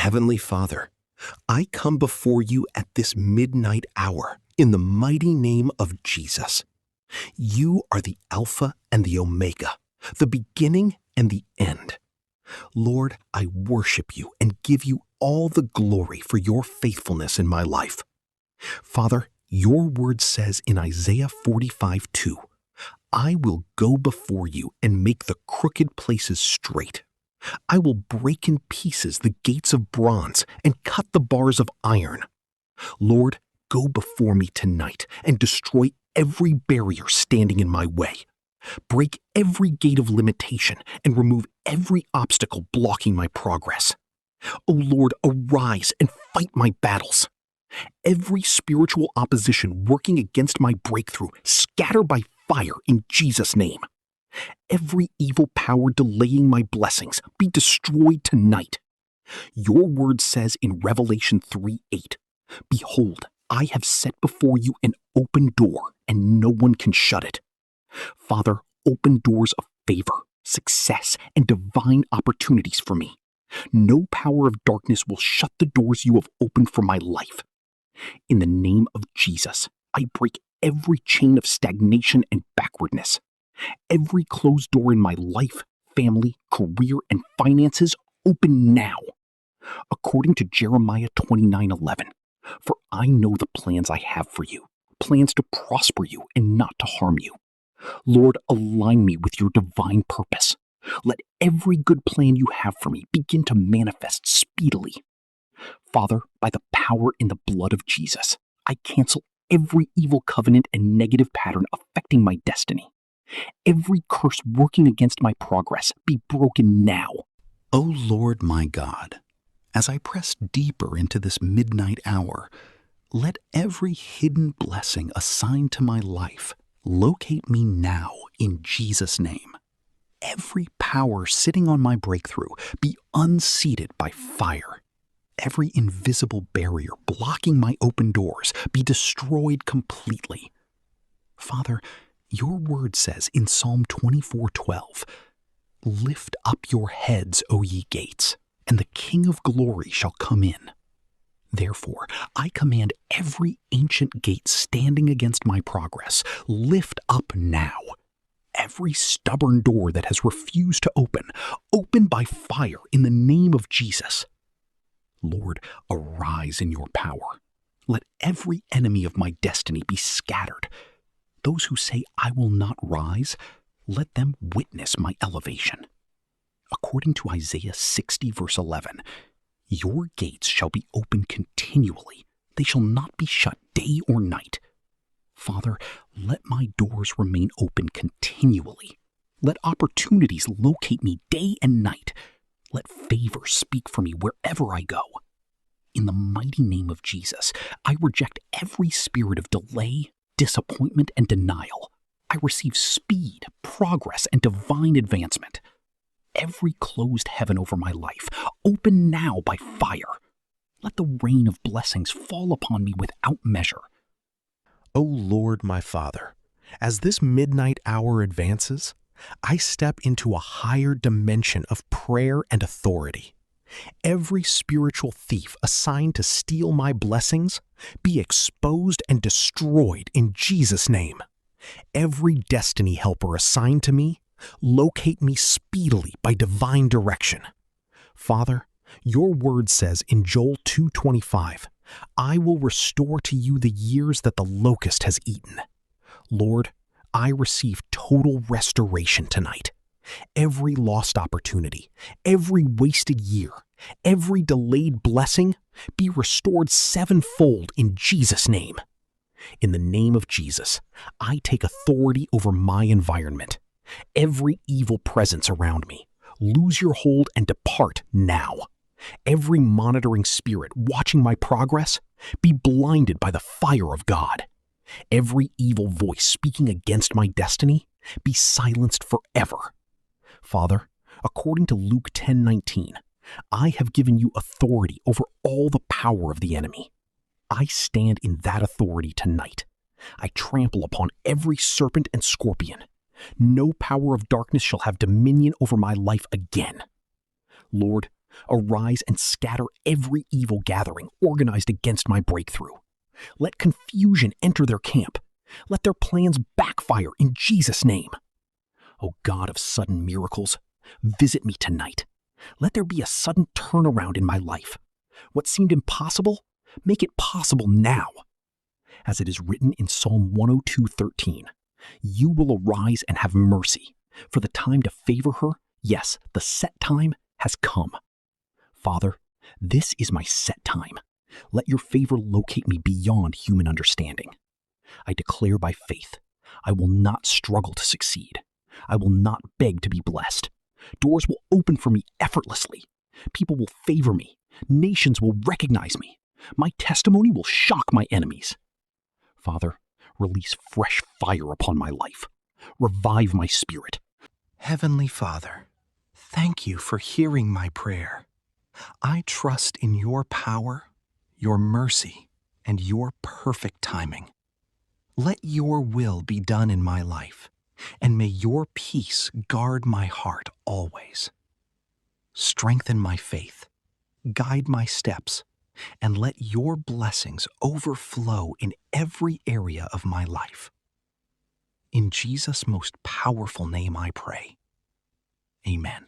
Heavenly Father, I come before you at this midnight hour in the mighty name of Jesus. You are the Alpha and the Omega, the beginning and the end. Lord, I worship you and give you all the glory for your faithfulness in my life. Father, your word says in Isaiah 45:2, I will go before you and make the crooked places straight. I will break in pieces the gates of bronze and cut the bars of iron. Lord, go before me tonight and destroy every barrier standing in my way. Break every gate of limitation and remove every obstacle blocking my progress. O Lord, arise and fight my battles. Every spiritual opposition working against my breakthrough, scatter by fire in Jesus' name. Every evil power delaying my blessings, be destroyed tonight. Your word says in Revelation 3:8, Behold, I have set before you an open door, and no one can shut it. Father, open doors of favor, success, and divine opportunities for me. No power of darkness will shut the doors you have opened for my life. In the name of Jesus, I break every chain of stagnation and backwardness. Every closed door in my life, family, career, and finances open now. According to Jeremiah 29:11, for I know the plans I have for you, plans to prosper you and not to harm you. Lord, align me with your divine purpose. Let every good plan you have for me begin to manifest speedily. Father, by the power in the blood of Jesus, I cancel every evil covenant and negative pattern affecting my destiny. Every curse working against my progress be broken now. O Lord my God, as I press deeper into this midnight hour, let every hidden blessing assigned to my life locate me now in Jesus' name. Every power sitting on my breakthrough be unseated by fire. Every invisible barrier blocking my open doors be destroyed completely. Father, your word says in Psalm 24:12, Lift up your heads, O ye gates, and the King of glory shall come in. Therefore, I command every ancient gate standing against my progress, lift up now. Every stubborn door that has refused to open by fire in the name of Jesus. Lord, arise in your power. Let every enemy of my destiny be scattered. Those who say I will not rise, let them witness my elevation. According to Isaiah 60 verse 11, your gates shall be open continually. They shall not be shut day or night. Father, let my doors remain open continually. Let opportunities locate me day and night. Let favor speak for me wherever I go. In the mighty name of Jesus, I reject every spirit of delay, disappointment, and denial. I receive speed, progress, and divine advancement. Every closed heaven over my life, open now by fire. Let the rain of blessings fall upon me without measure. O Lord my Father, as this midnight hour advances, I step into a higher dimension of prayer and authority. Every spiritual thief assigned to steal my blessings be exposed and destroyed in Jesus' name. Every destiny helper assigned to me, locate me speedily by divine direction. Father, your word says in Joel 2:25, I will restore to you the years that the locust has eaten. Lord, I receive total restoration tonight. Every lost opportunity, every wasted year, every delayed blessing be restored sevenfold in Jesus' name. In the name of Jesus, I take authority over my environment. Every evil presence around me, lose your hold and depart now. Every monitoring spirit watching my progress, be blinded by the fire of God. Every evil voice speaking against my destiny, be silenced forever. Father, according to Luke 10:19, I have given you authority over all the power of the enemy. I stand in that authority tonight. I trample upon every serpent and scorpion. No power of darkness shall have dominion over my life again. Lord, Arise and scatter every evil gathering organized against my breakthrough. Let confusion enter their camp. Let their plans backfire in Jesus' name. O God of sudden miracles, visit me tonight. Let there be a sudden turnaround in my life. What seemed impossible, make it possible now. As it is written in Psalm 102:13, you will arise and have mercy, for the time to favor her, yes, the set time has come. Father, this is my set time. Let your favor locate me beyond human understanding. I declare by faith, I will not struggle to succeed. I will not beg to be blessed. Doors will open for me effortlessly. People will favor me. Nations will recognize me. My testimony will shock my enemies. Father, release fresh fire upon my life. Revive my spirit. Heavenly Father, thank you for hearing my prayer. I trust in your power, your mercy, and your perfect timing. Let your will be done in my life, and may your peace guard my heart always. Strengthen my faith, guide my steps, and let your blessings overflow in every area of my life. In Jesus' most powerful name I pray. Amen.